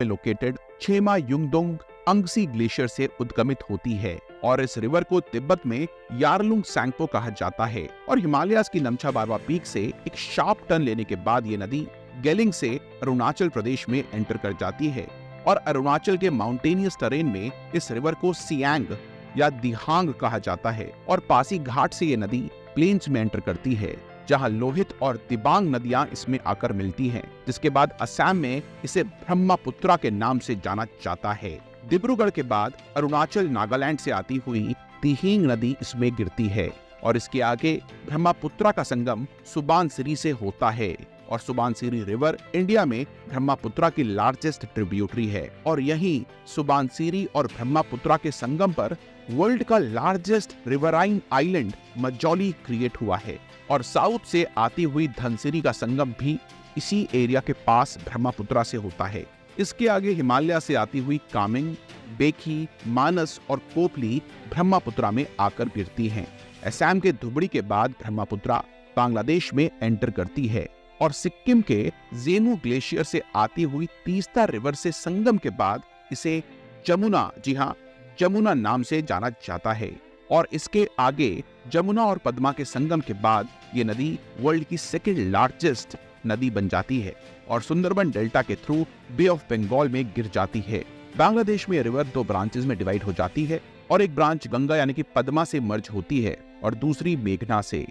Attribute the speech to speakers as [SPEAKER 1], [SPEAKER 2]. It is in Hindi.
[SPEAKER 1] में लोकेटेड छेमा युंगडोंग अंगसी ग्लेशियर से उद्गमित होती है और इस रिवर को तिब्बत में यारलुंग सैंगपो कहा जाता है। और हिमालयाज की नमछा बारवा पीक से एक शार्प टर्न लेने के बाद ये नदी गेलिंग से अरुणाचल प्रदेश में एंटर कर जाती है और अरुणाचल के माउंटेनियस टेरेन में इस रिवर को सियांग या दिहांग कहा जाता है। और पासी घाट से ये नदी प्लेन्स में एंटर करती है जहां लोहित और दिबांग नदियां इसमें आकर मिलती हैं, जिसके बाद असम में इसे ब्रह्मपुत्रा के नाम से जाना जाता है। डिब्रूगढ़ के बाद अरुणाचल नागालैंड से आती हुई तिहिंग नदी इसमें गिरती है और इसके आगे ब्रह्मपुत्रा का संगम सुबानसिरी से होता है। और सुबानसिरी रिवर इंडिया में ब्रह्मपुत्रा की लार्जेस्ट ट्रिब्यूटरी है और यहीं सुबानसिरी और ब्रह्मपुत्रा के संगम पर वर्ल्ड का largest riverine island Majauli create हुआ है। और साउथ से आती हुई धनसिरी का संगम भी इसी एरिया के पास ब्रह्मपुत्रा से होता है। इसके आगे हिमालय से आती हुई कामेंग, बेखी, मानस और कोपली ब्रह्मपुत्रा में आकर गिरती हैं। असम के धुबड़ी के बाद ब्रह्मपुत्रा बांग्लादेश में एंटर करती है और सिक्किम के जेनू ग्लेशियर से आती हुई तीस्ता रिवर से संगम के बाद इसे जमुना, जी हाँ, जमुना नाम से जाना जाता है। और इसके आगे जमुना और पद्मा के संगम के बाद ये नदी वर्ल्ड की सेकेंड लार्जेस्ट नदी बन जाती है और सुंदरबन डेल्टा के थ्रू बे ऑफ बंगाल में गिर जाती है। बांग्लादेश में रिवर दो ब्रांचेस में डिवाइड हो जाती है और एक ब्रांच गंगा यानी कि पद्मा से मर्ज होती है और दूसरी मेघना से।